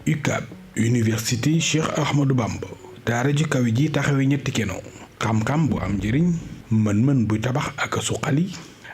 UCAB Université Cheikh Ahmadou Bamba daara ji kaw ji taxawee ñetti keno xam-xam bu am njëriñ mën-mën buy tabax ak suqali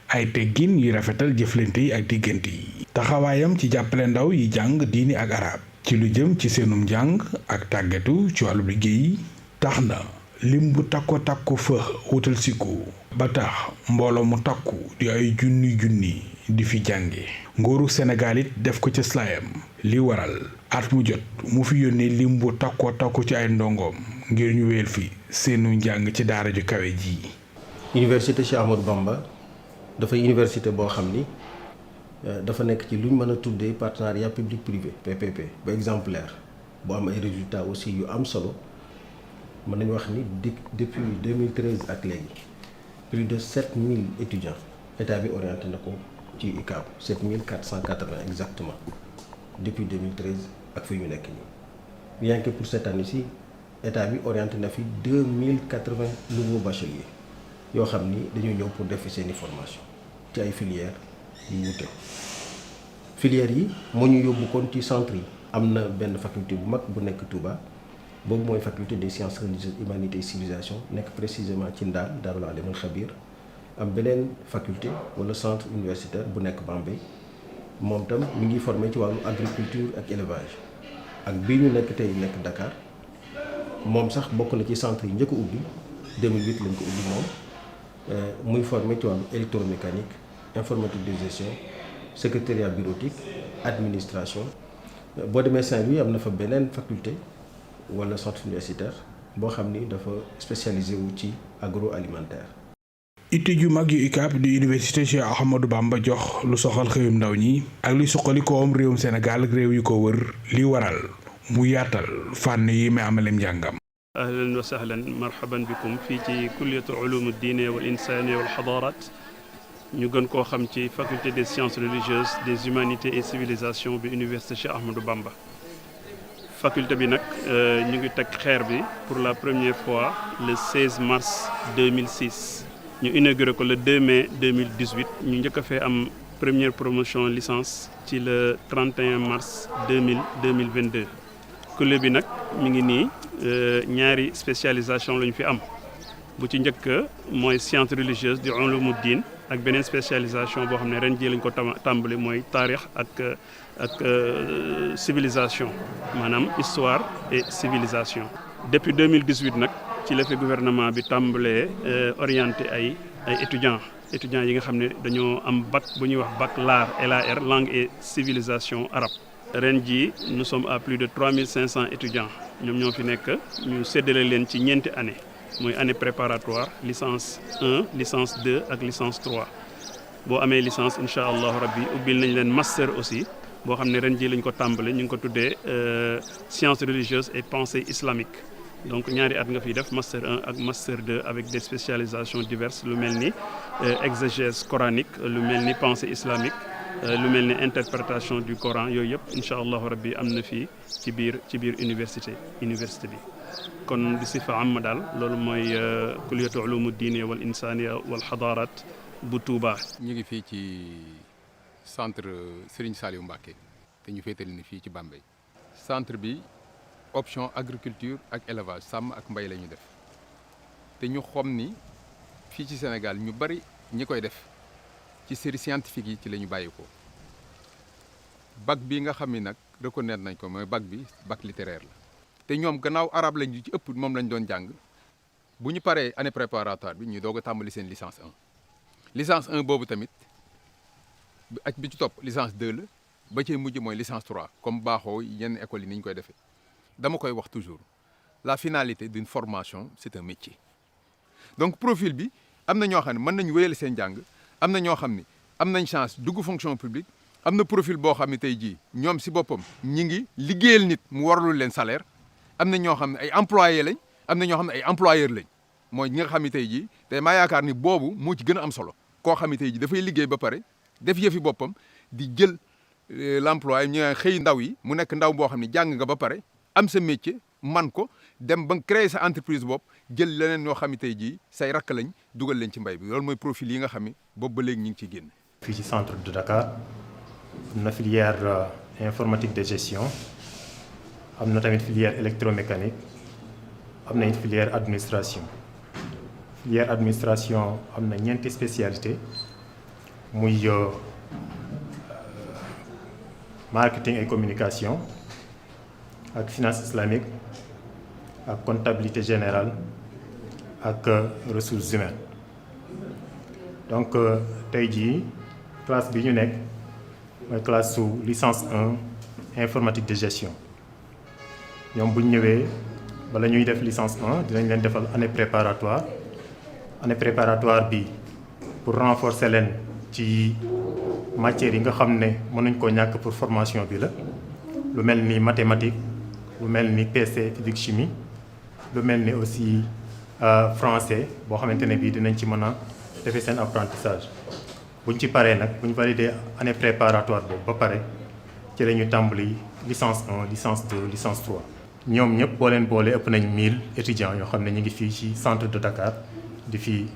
ay teggin yu rafetal jëflante yi ak diggante yi taxawaayam ci jàppale ndaw yi jàng diini ak arab ci lu jëm ci seenum njàng ak tàggatu ci wàllu liggéey tax na lim bu takko fa wutal siku ba tax mbooloo mu takku di ay junni di fi jànge nguuru Sénégal it def ko ca slayam li waral at mu jot mu fi yónnee lim bu takku ci ay ndongoom ngir ñu wéel fi seenu njàng ci daara ju kawe ji. Université Cheikh Ahmadou Bamba dafay université boo xam ni dafa nekk ci lu ñu mën a tuddee partenariat public privé PPP ba exemplaire boo am ay résultats aussi yu am solo mën nañu wax ni depuis 2013 ak léegi plus de 7000 étudiants état bi orienté na ko ci UCAB 7480 exactement depuis 2013 ak fi ñu nekk nii rien que pour cette année-ci état bi orienté na fi 2080 nouveaux bacheliers yoo xam ni dañuy ñëw pour def seeni formation ci ay filières yu wuute filières yi moo ñu yóbbu kon ci centre yi am na benn faculté bu mag bu nekk Touba boobu mooy faculté des sciences religieuses humanités et civilisation nekk précisément ci Ndaam Daarul Alimul Xabiir am beneen faculté wala centre universitaire bu nekk Bambey moom tam mi ngi formé ci wàllu agriculture ak élevage ak bii ñu nekk tey nekk Dakar moom sax bokk na ci centre yi njëkk a ubbi 2008 lañ ko ubbi moom muy formé ci wàllu électromécanique informatique de gestion secrétariat bureautique administration boo demee Saint-Louis am na fa beneen faculté wala centre universitaire boo xam ni dafa spécialisé wu ci agroalimentaire. itte ju mag yu UCAB di Université Cheikh Ahmadou Bamba jox lu soxal xëyum ndaw ñi ak li suqali koom réewum Sénégal ak réew yu ko wër li waral mu yaatal fànn yi may amalem njàngam. ahlan wa sahlan marhaban bikum fii ci kulliyatu ulum ad-diine wal insaniya wal xadarat ñu gën koo xam ci faculté des sciences religieuses des humanités et civilisations bi Université Cheikh Ahmadou Bamba. faculté bi nag ñu ngi teg xeer bi pour la première fois le 16 mars 2006 ñu inauguré ko le 2 mai 2018 ñu njëkk a fee am première promotion licence ci le 31 mars 2022 kuréel bi nag mi ngi nii ñaari spécialisation la ñu fi am bu ci njëkk mooy science religieuse di ulumuddin ak beneen spécialisation boo xam ne ren jii lañ ko tàmbali mooy taarix ak civilisation maanaam histoire et civilisation. depuis 2018 nag ci la fi gouvernement bi tàmbalee orienté ay étudiants yi nga xam ne dañoo am bac bu ñuy wax bac LAR langue et civilisation arabe. ren jii nous sommes à plus de 3500 étudiants ñoom ñoo fi nekk ñu séddale leen ci ñeenti année mooy année préparatoire licence 1 licence 2 ak licence 3 boo amee licence incha allahu rabbi ubbil nañ leen master aussi boo xam ne ren jii lañ ko tàmbale ñu ngi ko tuddee sciences religieuses et pensée islamique donc ñaari at nga fiy def master 1 ak master 2 avec des spécialisations diverses lu mel ni exégèse coranique lu mel ni pensée islamique lu mel ni interprétation du Coran yooyu yëpp incha allahu rabbi am na fii ci biir université bi kon di sifa am daal loolu mooy kulliyatu ulumu diine wal insaniya wal xadarat bu Touba. ñu ngi fii ci centre Serigne Saliou Mbacké te ñu féetali ni fii ci Bambey centre bi option agriculture ak élevage sàmm ak mbay la ñu def te ñu xam ni fii ci Sénégal ñu bari ñi koy def ci série scientifique yi ci la ñu bàyyi ko bac bi nga xam ni nag reconnaître nañ ko mooy bac bi bac littéraire la te ñoom gannaaw arabe lañu ci ëpp moom lañ doon jàng bu ñu paree année préparatoire bi ñu doog a tàmbali seen licence 1 licence 1 boobu tamit ak bi ci topp licence 2 la ba cee mujj mooy licence 3 comme baaxoo yenn écoles yi ni ñu koy defee dama koy wax toujours la finalité d'une formation c'est un métier donc profil bi am na ñoo xam ne mën nañu wéyal seen jàng am na ñoo xam ni am nañ chance dugg fonction publique am na profil boo xam ne tey jii ñoom si boppam ñi ngi liggéeyal nit mu waralul leen salaire am na ñoo xam ne ay employés lañ am na ñoo xam ne ay employeurs lañ mooy ñi nga xam ne tey jii te maa yaakaar ni boobu moo ci gën a am solo koo xam ne tey jii dafay liggéey ba pare def yëfi boppam di jël l'emploi ñu xëy ndaw yi mu nekk ndaw boo xam ne jàng nga ba pare am sa métier man ko dem ba créer sa entreprise bopp jël leneen ñoo xam ne tey jii say rakk lañ dugal leen ci mbay bi loolu mooy profil yi nga xam ne boobu ba léegi ñu ngi ciy génn. fii ci centre de Dakar am na filière informatique de gestion am na tamit filière électromécanique am na it filière administration. filière administration am na ñeenti spécialité muy marketing et communication ak finance islamique ak comptabilité générale ak ressources humaines donc tey jii classe bi ñu nekk mooy classe su licence 1 informatique de gestion ñoom bu ñu ñëwee bala ñuy def licence 1 dinañ leen defal année préparatoire bi pour renforcer leen ci matières yi nga xam ne mënuñ koo ñàkk pour formation bi la lu mel ni mathématique lu mel ni PC physique chimie lu mel ni aussi français boo xamante ne bii dinañ ci mën a defee seen apprentissage buñ ci paree nag buñ validé année préparatoire boobu ba pare ci la ñu tàmbali licence 1 licence 2 licence 3 ñoom ñëpp boo leen boole ëpp nañ 1000 étudiants yoo xam ne ñu ngi fii ci centre de Dakar di fi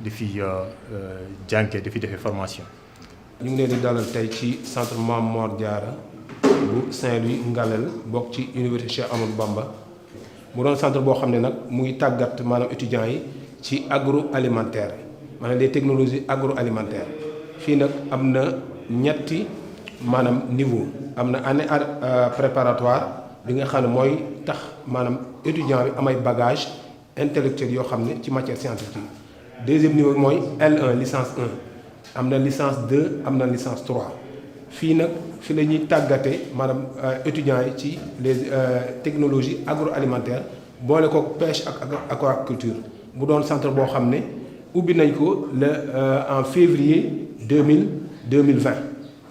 jànge di fi defee formation. ñu ngi leen di dalal tey ci centre Mame Mor Diarra bu Saint-Louis Ngalel bokk ci université Cheikh Ahmadou Bamba mu doon centre boo xam ne nag mu ngi tàggat maanaam étudiants yi ci agroalimentaire maanaam les technologies agroalimentaires fii nag am na ñetti maanaam niveau am na année préparatoire bi nga xam ne mooy tax maanaam étudiant bi amay bagage intellectuel yoo xam ne ci matière scientifique deuxième niveau bi mooy L1 licence 1 am na licence 2 am na licence 3 fii nag fi la ñuy tàggate maanaam étudiants yi ci les technologies agroalimentaires boole ko pêche ak aquaculture mu doon centre boo xam ne ubbi nañ ko en février 2020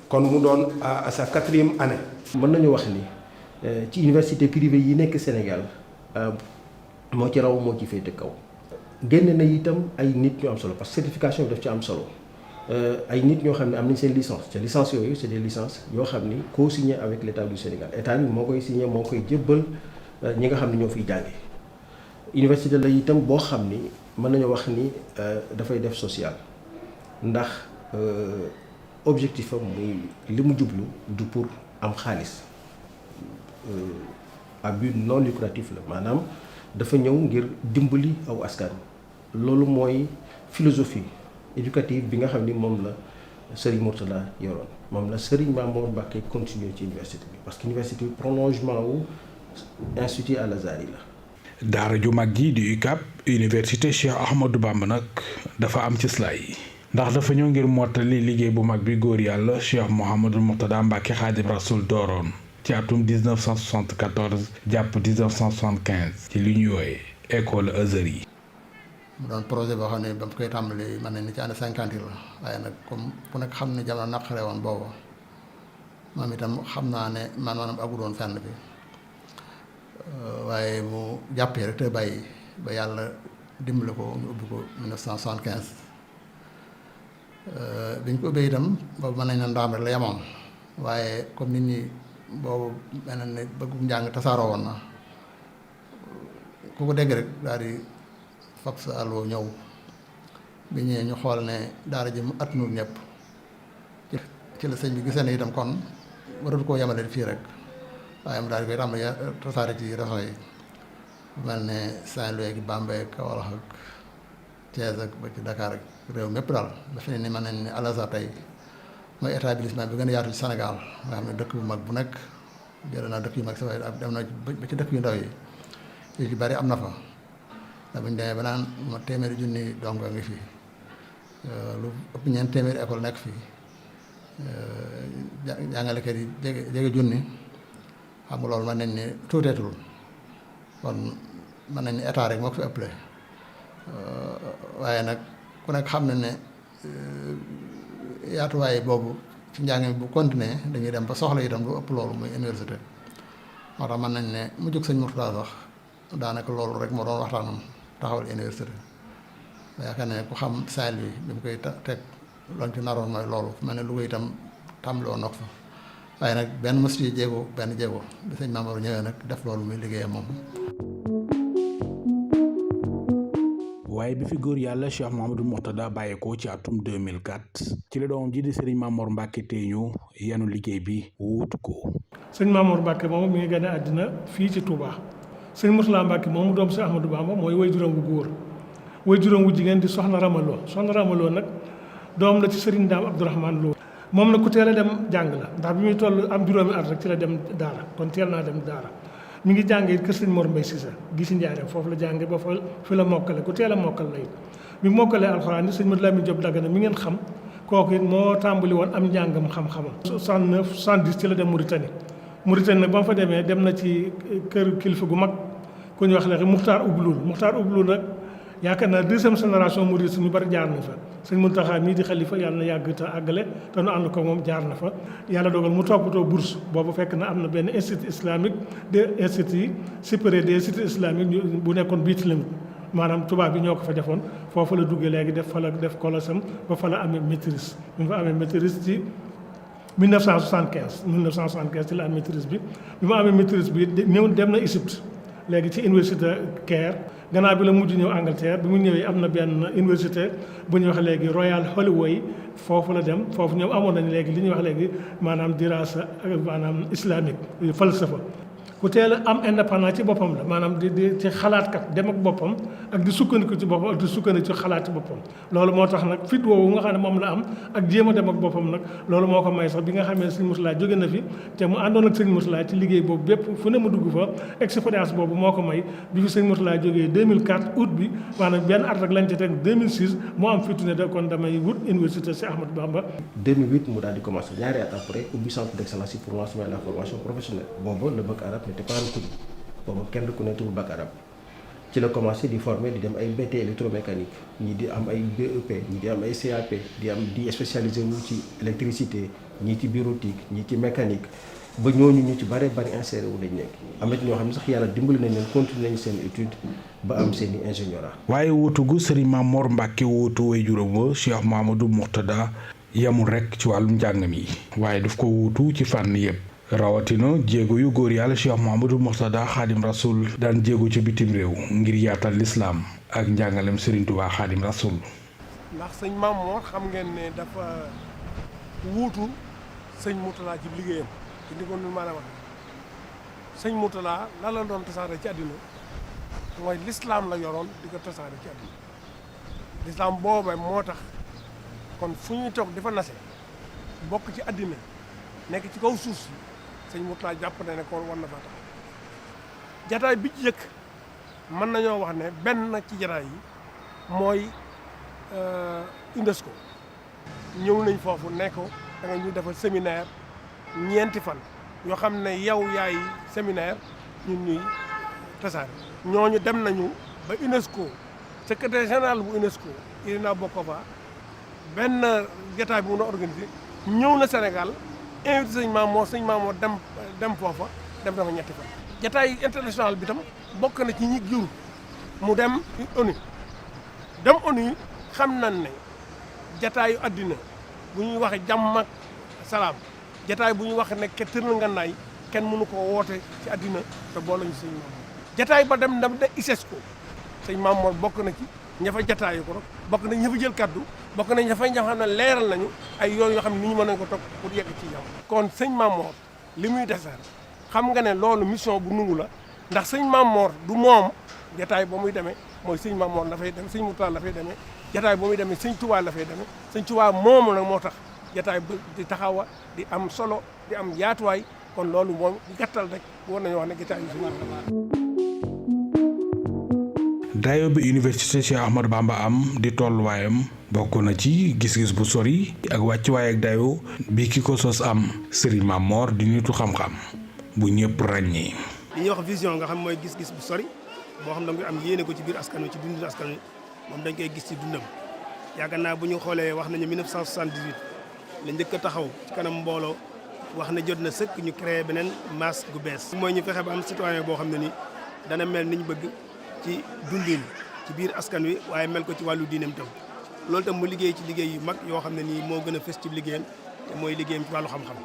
kon mu doon à sa 4e année. mën nañu wax ni ci université privée yi nekk Sénégal moo ci raw moo ci féete kaw génn na itam ay nit ñu am solo parce que certification bi daf ci am solo ay nit ñoo xam ne am nañ seen licence te licence yooyu c'est des licences yoo xam ni co-signé avec l'État du Sénégal état bi moo koy signé moo koy jébbal ñi nga xam ne ñoo fiy jànge université la itam boo xam ni mën nañu wax ni dafay def social ndax objectif am muy li mu jublu du pour am xaalis à but non lucratif la maanaam dafa ñëw ngir dimbali aw askan loolu mooy philosophie éducative bi nga xam ni moom la Serigne Mourtada yoroon moom la Serigne Mamour Mbacké continuer ci université bi parce que université bi prolongement wu institut Al Azhar yi la. daara ju mag ji di UCAB université Cheikh Ahmadou Bamba nag dafa am ci slaay ndax dafa ñëw ngir mottali liggéey bu mag bi góor yàlla Cheikh Mouhamadou Mourtada Mbacké Khadim Rasoul dooroon ci atum 1974 jàpp 1975 ci li ñuy wooye école Azhar yi. mu doon projet boo xam ne ba mu koy tàmbali mën nañ ni ci année 50 yi la waaye nag comme ku nekk xam ne jamono naqare woon boobu moom itam xam naa ne maanaam agu doon fenn bi waaye mu jàppee rek te bàyyi ba yàlla dimbali ko ñu ubbi ko 1975 biñ ko ubbee itam boobu mën nañ ne ndaam rek la yemoon waaye comme nit ñi boobu mel na ne bëggum njàng tasaaroo woon na ku ko dégg rek daal di fab sa àlluwa ñëw bi ñëwee ñu xool ne daara ji mu attanul ñëpp ci la sëñ bi gisee ne itam kon waratu koo yemale fii rek waaye mu daal di koy tàmbali tasaare ci régions yi bu mel ne Saint-Louis ak Bambey ak Kaolack ak Thiès ak ba ci Dakar ak réew mépp daal ba fi ne ni mën nañ ne Al Azhar tey mooy établissement bi gën a yaatu ci Sénégal nga xam ne dëkk bu mag bu nekk jël naa dëkk yu mag sa waaye dem na ba ci dëkk yu ndaw yi yu ci bari am na fa da buñ demee ba naan ma téeméeri junni dong nga ngi fii lu ëpp ñeent téeméeri école nekk fii jàngalekat yi jege junni xam nga loolu mën nañ ne tuuteetul kon mën nañ ne état rek moo ko fi ëppale waaye nag ku nekk xam na ne yaatuwaay boobu ci njàng mi bu continuer dañuy dem ba soxla itam lu ëpp loolu muy université moo tax mën nañ ne mu jóg sëñ Mourtada sax daanaka loolu rek moo doon waxtaanam taxawal université yaakaar ne ku xam Saint-Louis bi mu koy teg loolu ci naroon mooy loolu fu mel ne Louga itam tàmbali woon na ko fa waaye nag benn mos yi jéego benn jéego bi sëñ Mamadou ñëwee nag def loolu muy liggéeyam moom waaye bi fi góor yàlla Cheikh Mouhamadou Mourtada bàyyeekoo ci atum 2004 ci la doomam ji di Serigne Mamor Mbacke teeñu yanu liggéey bi wuutu ko. sëñ Mamor Mbacke moom mi ngi gën a àddina fii ci Touba sëñ Mourtada Mbacke moomu doom si Ahmadou Bamba mooy way juróom wu góor way juróom wu jigéen di soxna Ramaloo nag doom la ci Serigne Dame Abdourahmane Lo moom nag ku teel a dem jàng la ndax bi muy toll am juróomi at rek ci la dem daara kon teel naa dem daara mi ngi jàngee kër sëñ Mor Mbaye Cissé gi si Njaareem foofu la jàngee ba fa fi la mokkale ku teel a mokkal la it bi mokkalee alxuraan ni sëñ Modou Lamine Diop Dagana mi ngeen xam kooku it moo tàmbali woon am njàngam xam-xamam 69 70 ci la dem Mauritanie nag ba mu fa demee dem na ci kër kilifa gu mag ku ñuy wax léegi Muxtaar Ubluul nag yaakaar naa deuxième génération murid suñu bari jaar na fa sëñ Muntaxa mii di xalifa yàlla na yàgg te àggale te nu ànd ko moom jaar na fa yàlla dogal mu toppatoo bourse boobu fekk na am na benn institut islamique des instituts supérieur des instituts islamiques bu nekkoon Biitilem maanaam tubaab bi ñoo ko fa defoon foofu la duggee léegi def kolosam ba fa la amee maîtrise bi mu fa amee maîtrise ci 1975 ci la am maîtrise bi mu amee maîtrise bi ñëw dem na Égypte léegi ci université Caire gannaaw bi la mujj ñëw Angleterre bi mu ñëwee am na benn université bu ñuy wax léegi Royal Holloway foofu la dem foofu ñoom amoon nañ léegi li ñuy wax léegi maanaam dirasa maanaam islamique falsafa ku teel a am indépendant ci boppam la maanaam di ci xalaatkat dem ak boppam ak di sukkandiku ci boppam ak di sukkandiku ci xalaat ci boppam loolu moo tax nag fit woowu nga xam ne moom la am ak jéem a dem ak boppam nag loolu moo ko may sax bi nga xamee sëñ Mourtada jóge na fi te mu àndoon ak sëñ Mourtada ci liggéey boobu bépp fu ne mu dugg fa expérience boobu moo ko may bi fi sëñ Mourtada jógee 2004 août bi maanaam benn at rek lañ ci teg 2006 moo am fitu ne de kon damay wut université Cheikh Ahmadou Bamba 2008 mu daal di commencé ñaari at après ubbi centre d'excellence pour l'enseignement et la formation professionnelle boobu le bac arabe n'était pas reconnu boobu kenn reconnaître bac arabe ci la commencé di former di dem ay BT électromécanique ñii di am ay BEP ñii di am ay CAP di spécialisé wu ci électricité ñii ci bureautique ñii ci mécanique ba ñooñu ñu ci bari inséré wu lañ nekk am na ñoo xam ne sax yàlla dimbali nañ leen continuer nañ seen étude ba am seen i ingénierat. waaye wuutu gu Serigne Mamor Mbacke wuutu way juróom wa Cheikh Mouhamadou Mourtada yamul rek ci wàllum njàng mi waaye daf ko wuutu ci fànn yëpp. rawatina jéego yu góor yàlla Cheikh Mouhamadou Mourtada Xaadim Rasoul daan jéego ca bitim réew ngir yaatal lislaam ak njàngalem Serigne Touba Xaadim Rasoul. ndax sëñ Mamor xam ngeen ne dafa wuutu sëñ Mourtada ci liggéeyam ci ni ko nu maanaam wax sëñ Mourtada la doon tasaare ci àddina mooy lislaam la yoroon di ko tasaare ci àddina lislaam booba moo tax kon fu ñuy toog di fa nase bokk ci àddina nekk ci kaw suuf si sëñ Mourtada jàpp na ne kon war na faa tax jataay bi ci jëkk mën nañoo wax ne benn ci jataay yi mooy UNESCO ñëw nañ foofu ne ko da nga ñu defal séminaire ñeenti fan yoo xam ne yow yaay séminaire ñun ñuy tasaare ñooñu dem nañu ba UNESCO secrétaire général bu UNESCO Irina Bokova benn jataay bi mun a organisé ñëw na Sénégal invité sëñ Mamour dem foofa dem dafa ñetti fan jataay international bi tam bokk na ci ñi jur mu dem ONU xam nañ ne jataayu àddina bu ñuy wax jàmm ak salaam jataay bu ñuy wax ne ke tër na nga naay kenn mënu ko woote ci àddina te boole ñu sëñ Mamour jataay ba dem na ISESCO sëñ Mamour bokk na ci ña fa jataayu ko rek bokk na ña fa jël kaddu bokk nañ dafay ña xam ne leeral nañu ay yoon yoo xam ne nit ñi mën nañ ko topp pour yegg ci jàmm kon sëñ Mamor li muy desar xam nga ne loolu mission bu nungu la ndax sëñ Mamor du moom jataay ba muy demee mooy sëñ Mamor la fay dem sëñ Mourtada la fay demee jataay ba muy demee sëñ Touba la fay demee sëñ Touba moomu nag moo tax jataay ba di taxawa di am solo di am yaatuwaay kon loolu moom di gàttal rek war nañu wax ne jataay yu fi dayo bi université Cheikh Ahmadou Bamba am di tolluwaayam bokk na ci gis-gis bu sori ak wàccuwaay ak dayo bi ki ko sos am Serigne Mamor di nitu xam-xam bu ñëpp ràññee. li ñuy wax vision nga xam mooy gis-gis bu sori boo xam da nga am yéene ko ci biir askan wi ci dundu askan wi moom dañ koy gis ci dundam yaakaar naa bu ñu xoolee wax nañu 1978 la njëkk a taxaw ci kanam mbooloo wax ne jot na sëkk ñu créé beneen masse gu bees. mooy ñu fexe ba am citoyen boo xam ne ni dana mel ni ñu bëgg ci dundin ci biir askan wi waaye mel ko ci wàllu diineem tam loolu tam mu liggéey ci liggéey yu mag yoo xam ne nii moo gën a fës ci liggéeyam te mooy liggéeyam ci wàllu xam-xam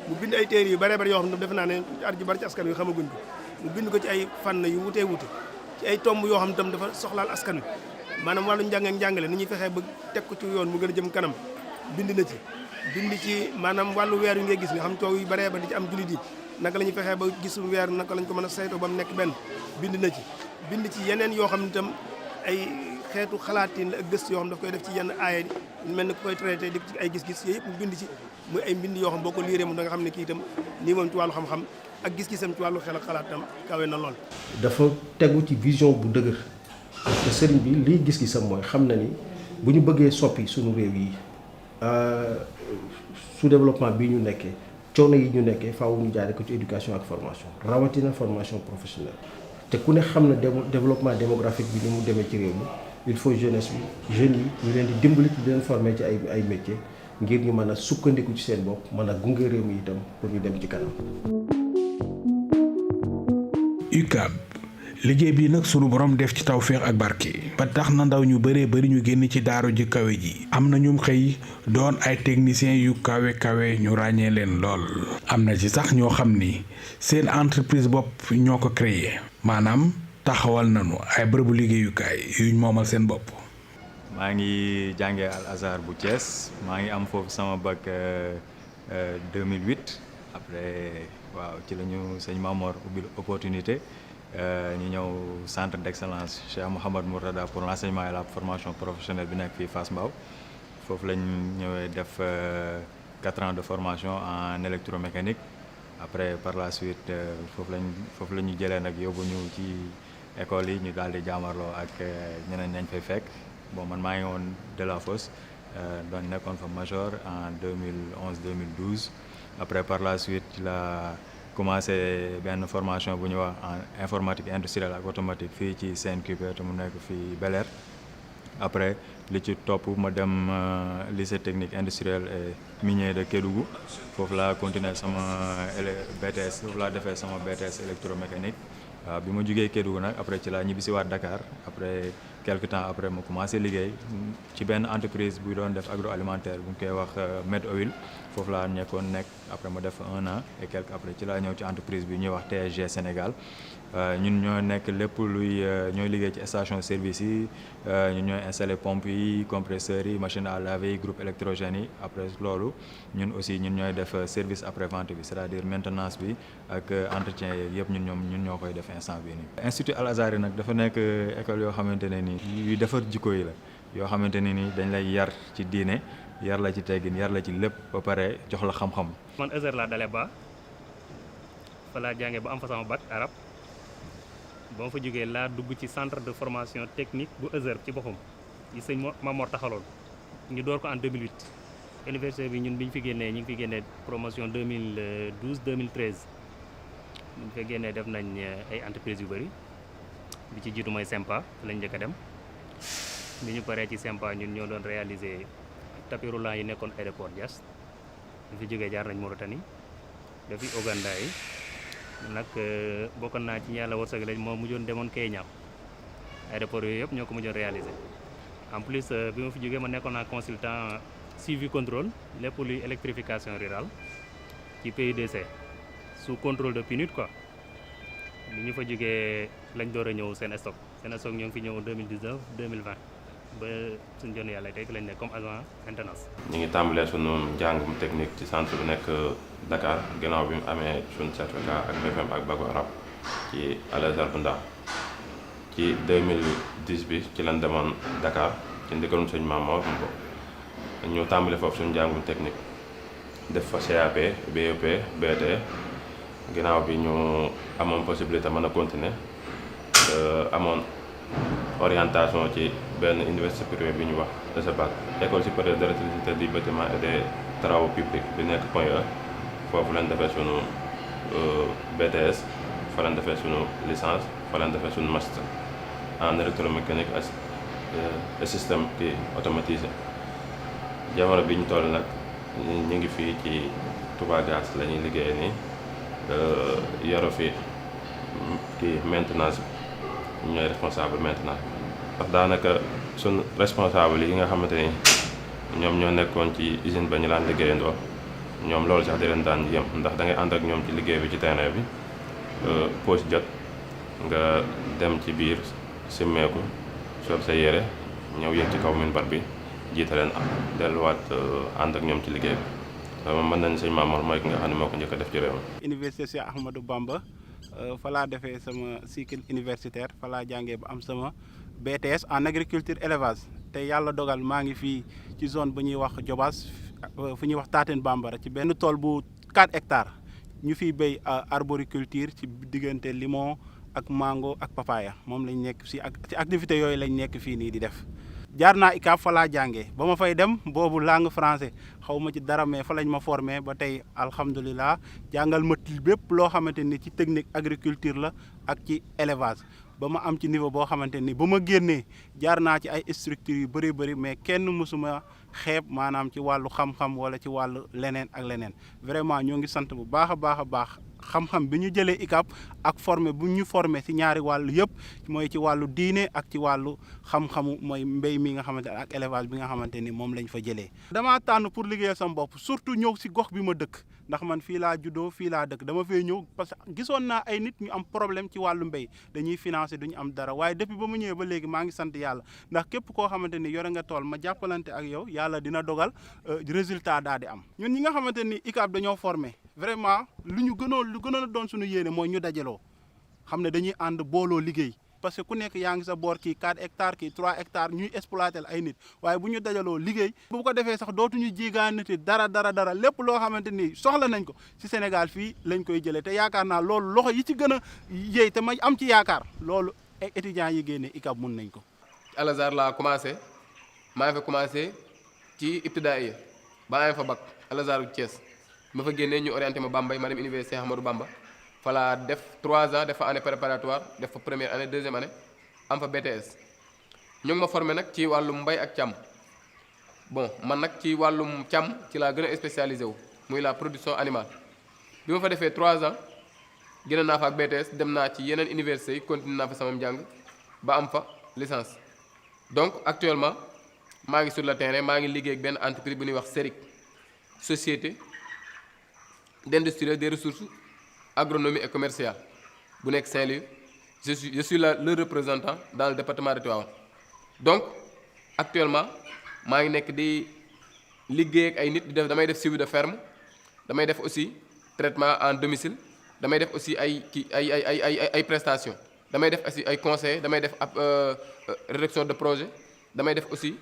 mu bind ay téere yu bare bare yoo xam ne defe naa ne at ji bari ci askan wi xamaguñ ko mu bind ko ci ay fànn yu wutee wute ci ay tomb yoo xam ne tam dafa soxlaal askan wi maanaam wàllu njàng ak njàngale ni ñuy fexee ba teg ko ci yoon mu gën a jëm kanam bind na ci. bind ci maanaam wàllu weer yi ngay gis nga xam coow yu baree ba di ci am jullit yi naka la ñuy fexee ba gis weer naka lañ ko mën a saytoo ba mu nekk benn bind na ci. bind ci yeneen yoo xam ne itam ay xeetu xalaatin la ak gëstu yoo xam daf koy def ci yenn aaya mel ni ku koy traité di ci ay gis-gis yooyu yëpp mu bind ci muy ay mbind yoo xam boo ko liiree moom da nga xam ne kii itam nii moom ci wàllu xam-xam ak gis-gisam ci wàllu xel ak xalaatam kawe na lool. dafa tegu ci vision bu dëgër te sëriñ bi liy gis-gisam mooy xam na ni bu ñu bëggee soppi suñu réew yi sous développement bii ñu nekkee coono yi ñu nekkee faaw ñu jaare ko ci éducation ak formation rawatina formation professionnelle te ku ne xam na développement démographique bi ni mu demee ci réew mi il faut jeunesse bi jeunes yi ñu leen di dimbali ci di leen former ci ay métiers ngir ñu mën a sukkandiku ci seen bopp mën a gunge réew mi itam pour ñu dem ci kanam. UCAB liggéey bi nag sunu borom def ci tawféex ak barke ba tax na ndaw ñu bëree bëri ñu génn ci daaru ji kawe ji am na ñum xëy doon ay techniciens yu kawe ñu ràññee leen lool. am na ci sax ñoo xam ni seen entreprise bopp ñoo ko créé maanaam taxawal nañu ay bërëbu liggéeyukaay yuñ moomal seen bopp. maa ngi jàngee Al Azhar bu Thiès maa ngi am foofu sama bac 2008 après waaw ci la ñu sëñ Mamor ubbil opportunité. ñu ñëw centre d'excellence Cheikh Mouhamad Mourtada pour l'enseignement et la formation professionnelle bi nekk fii Fass Mbao foofu lañ ñëwee def 4 ans de formation en électromécanique après par la suite foofu la ñu jëlee nag yóbbu ñu ci école yi ñu daal di jaamarloo ak ñeneen ñañ fay fekk bon man maa ngi woon Delafosse doon nekkoon fa major en 2011-2012 après par la suite ci la commencé benn formation bu ñuy wax en informatique industrielle ak automatique fii ci CNQP te mu nekk fii Bel Air après li ci topp ma dem lycée technique industriel et minier de Kédougou foofu laa continuer sama BTS foofu laa defee sama BTS électromécanique waaw bi ma jugee Kédougou nag après ci laa ñibbisi waat Dakar après quelque temps après ma commencé liggéey ci benn entreprise bu doon def agroalimentaire bu ñu koy wax Med Oil foofu laa nekk après ma def 1 an et quelque après ci laa ñëw ci entreprise bi ñuy wax TSG Sénégal ñun ñoo nekk lépp luy ñooy liggéey ci station service yi ñun ñooy installé pompe yi compresseurs yi machine à laver yi groupe électrogène yi après loolu ñun aussi ñun ñooy def service après vente bi c'est-à-dire maintenance bi ak entretien yeeg yëpp ñun ñoo koy def instant bii nii. Institut Al Azhar nag dafa nekk école yoo xamante ne nii yu defar jikko yi la yoo xamante ne nii dañ lay yar ci diine yar la ci teggin yar la ci lépp ba pare jox la xam-xam. man Azhar laa dalee ba fa laa jàngee ba am fa sama bac arabe ba ma fa jógee laa dugg ci centre de formation technique bu Azhar ci boppam yi sëñ Mamor taxaloon ñu door ko en 2008 université bi ñun bi ñu fi génnee ñu ngi fi génnee promotion 2012 2013 bu ñu fa génnee def nañ ay entreprises yu bëri bi ci jiitu mooy Sempa lañ njëkk a dem bi ñu paree ci Sempa ñun ñoo doon réaliser tapis roulant yi nekkoon aéroport Diass ñu fi jógee jaar nañ Mauritanie dafi Ouganda yi nag bokkoon naa ci yàlla wërsëg lañ moo mujjoon demoon Kenya aéroport yooyu yëpp ñoo ko mujjoon réaliser en plus bi ma fi jógee ma nekkoon naa consultant suivi contrôle lépp luy électrification rurale ci PUDC sous contrôle de PNUD quoi bi ñu fa jógee lañ door a ñëw seen stock ñoo ngi fi ñëw 2019 2020 ba suñu jonn yàlla tey fi lañ nekk comme agent maintenance. ñu ngi tàmbalee sunu njàngum technique ci centre bu nekk Dakar gannaaw bi mu amee suñu certificat ak BFEM ak bac arabe ci Al Azhar bu Ndaam ci 2010 bi ci lañ demoon Dakar ci ndigalum sëñ Mamor ñu tàmbale foofu suñu njàngum technique def fa CAP BEP BT gannaaw bi ñu amoon possibilité mën a continuer amoon orientation ci benn université privée bi ñu wax ESEBAC école supérieure d'électricité du bâtiment et des travaux publics bi nekk Point E foofu lañ defee sunu BTS fa lañ defee sunu licence fa lañ defee sunu master en électromécanique et système kii automatisé jamono bi ñu toll nag ñu ngi fii ci Touba Gaz la ñuy liggéeyee nii yoro fi kii maintenance bi ñooy responsable maintenance ndax daanaka suñ responsable yi nga xamante ni ñoom ñoo nekkoon ci usine ba ñu laan liggéeyandoo ñoom loolu sax di leen daan yem ndax da ngay ànd ak ñoom ci liggéey bi ci terrain bi pause jot nga dem ci biir simmeeku sol sa yére ñëw yéeg ci kaw minbar bi jiite leen delluwaat ànd ak ñoom ci liggéey bi mën nañ sëñ Mamor mooy ki nga xam ne moo ko njëkk a def ci réew mi. Université Cheikh Ahmadou Bamba fa laa defee sama cycle universitaire fa laa jàngee ba am sama BTS en agriculture élevage te yàlla dogal maa ngi fii ci zone bu ñuy wax Diobass fu ñuy wax Taten Bambara ci benn tool bu 4 hectares ñu fiy béy arboriculture ci diggante limon ak mango ak papaya moom lañ nekk ci activité yooyu lañ nekk fii nii di def. jaar naa ICAP fa laa jàngee ba ma fay dem boobu langue français xaw ma ci dara mais fa lañ ma formé ba tey alhamdulilah jàngal ma bépp loo xamante ni ci technique agriculture la ak ci élevage ba ma am ci niveau boo xamante ni ba ma génnee jaar naa ci ay structures yu bëri bëri mais kenn mësuma xeeb maanaam ci wàllu xam-xam wala ci wàllu leneen ak leneen vraiment ñoo ngi sant bu baax a baax a baax xam-xam bi ñu jëlee ICAP ak formé bu ñu formé ci ñaari wàllu yëpp mooy ci wàllu diine ak ci wàllu xam-xamu mooy mbéy mi nga xamante ne ak élevage bi nga xamante ni moom lañ fa jëlee. damaa tànn pour liggéeyal sama bopp surtout ñëw ci gox bi ma dëkk ndax man fii laa juddoo fii laa dëkk dama fee ñëw parce que gisoon naa ay nit ñu am problème ci wàllu mbéy dañuy financer duñu am dara waaye depuis ba mu ñëwee ba léegi maa ngi sant yàlla ndax képp koo xamante ni yore nga tool ma jàppalante ak yow yàlla dina dogal résultat daal di am ñun ñi nga xamante ni ICAP dañoo formé vraiment lu gënoon a doon suñu yéene mooy ñu dajaloo xam ne dañuy ànd booloo liggéey parce que ku nekk yaa ngi sa boor kii 4 hectares kii 3 hectares ñuy exploiter ay nit waaye bu ñu dajaloo liggéey bu ko defee sax dootuñu jigaanati dara lépp loo xamante ni soxla nañ ko ci Sénégal fii lañ koy jëlee te yaakaar naa loolu loxo yi ci gën a yéey te ma am ci yaakaar loolu ay étudiants yi génne ICAP mun nañ ko. Al Azhar laa commencé maa ngi fa commencé ci ibtidaaiya ba maa ngi fa bac Al Azhar Thiès ma fa génnee ñu orienté ma Bambey ma dem université Ahmadou Bamba. Fala def 3 ans def fa année préparatoire def fa première année deuxième année am fa BTS ñu ngi ma formé nag ci wàllum mbay ak càmm bon man nag ci wàllum càmm ci laa gën a spécialisé wu muy la production animale bi ma fa defee 3 ans génn naa fa ak BTS dem naa ci yeneen universités yi continué naa fa sama njàng ba am fa licence donc actuellement maa ngi sur le terrain maa ngi liggéey ak benn entreprise bu ñuy wax SERIC société d'industrie des ressources agronomie et commerciale bu nekk Saint-Louis je suis le représentant dans le département de Tivaouane donc actuellement maa ngi nekk di liggéey ak ay nit di def damay def suivi de ferme damay def aussi traitement en domicile damay def aussi ay prestations damay def aussi ay conseils damay def rédaction de projet damay def aussi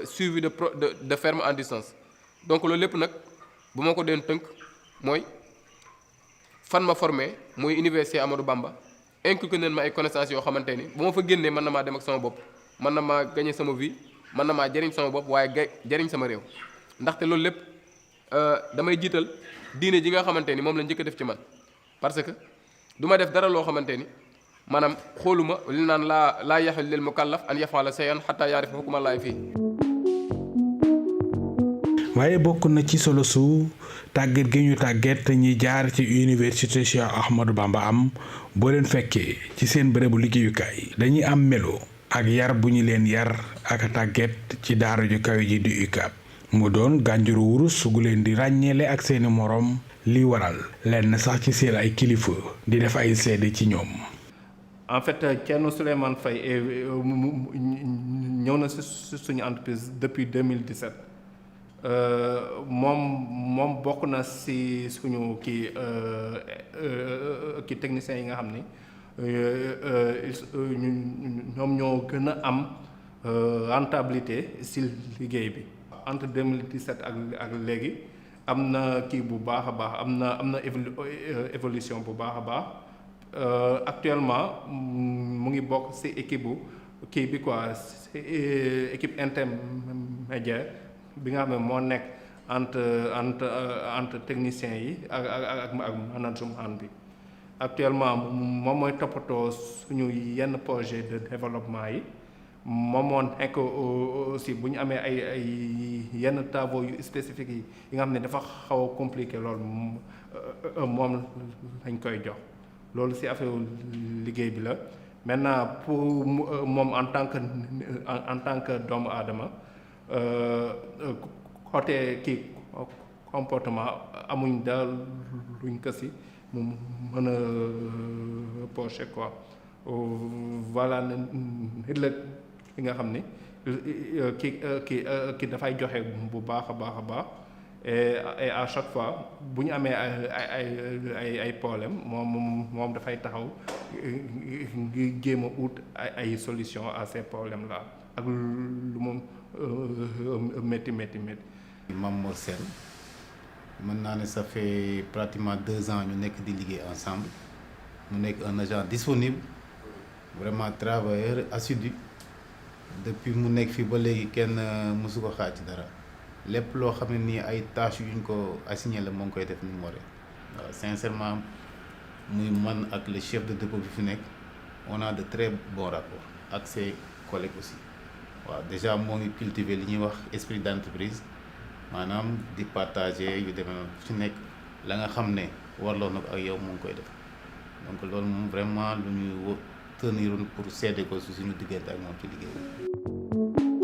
suivi de ferme en distance donc loolu lépp nag bu ma ko doon tënk mooy fan ma formé muy université Amadou Bamba inculqué nañ ma ay connaissances yoo xamante ni bu ma fa génnee mën na maa dem ak sama bopp mën na maa gagné sama vie mën na maa jëriñ sama bopp waaye jëriñ sama réew ndaxte loolu lépp damay jiital diine ji nga xamante ni moom la njëkk a def ci man parce que du ma def dara loo xamante ni maanaam xooluma li naan laa yaxil lil mukallaf an yafala shay'an hatta yaarifa hukmallaahi fii. waaye bokk na ci solo su tàggat gi ñu tàggat ñi jaar ci université Cheikh Ahmadou Bamba am boo leen fekkee ci seen bërëbu liggéeyukaay dañuy am melo ak yar bu ñu leen yar ak tàggat ci daara ju kawe ji di UCAB mu doon gànjuru wurus gu leen di ràññeele ak seeni moroom li waral lenn sax ci seen ay kilifa di def ay seede ci ñoom. En fait Thierno Souleymane Faye ñëw na si suñu entreprise depuis 2017. moom bokk na si suñu kii techniciens yi nga xam ni ñoom ñoo gën a am rentabilité si liggéey bi. entre 2017 ak léegi am na kii bu baax a baax am na évolution bu baax a baax actuellement mu ngi bokk si équipe bu kii bi quoi si équipe intermédiaire bi nga xam ne moo nekk entre techniciens yi ak management bi actuellement moom mooy toppatoo suñu yenn projet de développement yi moom moo nekk aussi bu ñu amee ay yenn travaux yu spécifiques yi nga xam ne dafa xaw a compliqué loolu moom lañ koy jox loolu ci affaire liggéey bi la maintenant pour moom en tant que doomu aadama côté kii comportement amuñ daal luñ ko si mu mën a reprocher quoi voilà nit la ki nga xam ni ki dafay joxe bu baax a baax et à chaque fois bu ñu amee ay problème moom dafay taxaw ngi jéem a ut ay solution à ces problèmes là ak lu moom métti. Mame Mor Sène mën naa ne ça fait pratiquement 2 ans ñu nekk di liggéey ensemble mu nekk un agent disponible vraiment travailleur assidu depuis mu nekk fii ba léegi kenn mësu ko xaaj ci dara lépp loo xam ne nii ay tâches yuñ ko assigné la moo ngi koy def ni mu waree waaw sincèrement muy man ak le chef de dépôt bi fi nekk on a de très bons rapports ak ses collègues aussi waaw déjà moo ngi cultiver li ñuy wax esprit d'entreprise maanaam di partager yu demee noonu fi nekk la nga xam ne warloo na ko ak yow moo ngi koy def donc loolu moom vraiment lu ñuy teniroon pour seede ko si suñu diggante ak moom ci liggéey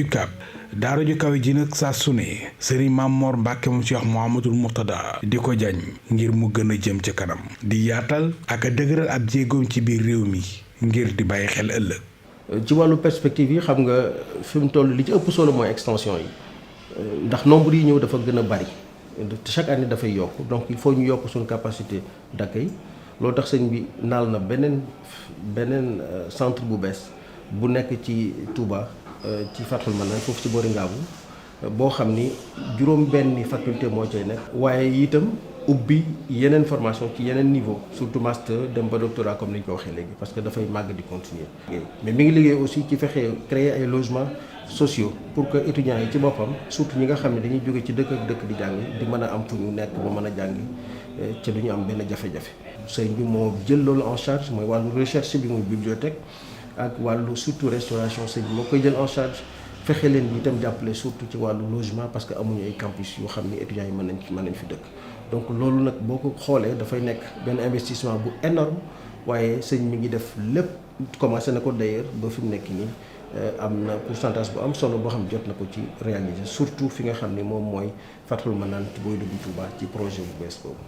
UCAB daara ju kawe ji nag saa su ne Serigne Mame Mor Mbacke moom Cheikh Mouhamadoul Mourtada di ko jañ ngir mu gën a jëm ca kanam di yaatal ak a dëgëral ab jéegoom ci biir réew mi ngir di bàyyi xel ëllëg. ci wàllu perspective yi xam nga fi mu toll li ci ëpp solo mooy extension yi ndax nombre yi ñëw dafa gën a bari chaque année dafay yokk donc il faut ñu yokk suñu capacité d'accueil loolu tax sëñ bi naal na beneen centre bu bees bu nekk ci Touba ci Fatul Manan foofu ci boori Ngaabu boo xam ni juróom-benni faculté moo cay nekk. waaye itam ubbi yeneen formation ci yeneen niveau surtout master dem ba doctorat comme ni ñu ko waxee léegi parce que dafay màgg di continuer. mais mi ngi liggéey aussi ci fexe créer ay logements sociaux pour que étudiants yi ci boppam surtout ñi nga xam ne dañuy jóge ci dëkk ak dëkk di jàng di mën a am fu ñu nekk ba mën a jàng ci du ñu am benn jafe-jafe. sëñ bi moo jël loolu en charge mooy wàllu recherche bi muy bibliothèque ak wàllu surtout restauration sëñ bi moo koy jël en charge. fexe leen itam jàppale surtout ci wàllu logement parce que amuñu ay campus yoo xam ni étudiants yi mën nañ fi dëkk donc loolu nag boo ko xoolee dafay nekk benn investissement bu énorme waaye sëñ mi ngi def lépp commencé na ko d'ailleurs ba fi mu nekk nii am na pourcentage bu am solo boo xam jot na ko ci réaliser surtout fi nga xam ni moom mooy Fatul Manan booy dugg Touba ci projet bu bees boobu.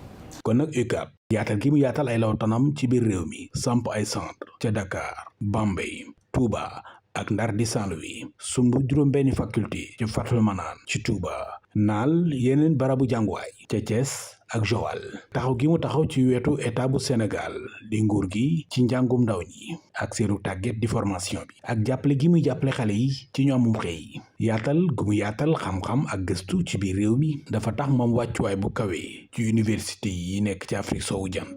kon nag UCAB yaatal gi mu yaatal ay lawtanam ci biir réew mi samp ay centre ca Dakar Bambey Touba ak Ndar di Saint-Louis sumb juróom-benni faculté ci Fatul Manan ci Touba naal yeneen barabu jànguwaay ca Thiès ak Joal taxaw gi mu taxaw ci wetu état bu Sénégal di nguur gi ci njàngum ndaw ñi ak seenu tàgget di formation bi ak jàppale gi muy jàppale xale yi ci ñu amum xëy yaatal gu mu yaatal xam-xam ak gëstu ci biir réew mi dafa tax moom wàccuwaay bu kawe ci université yi nekk ci Afrique soowu jant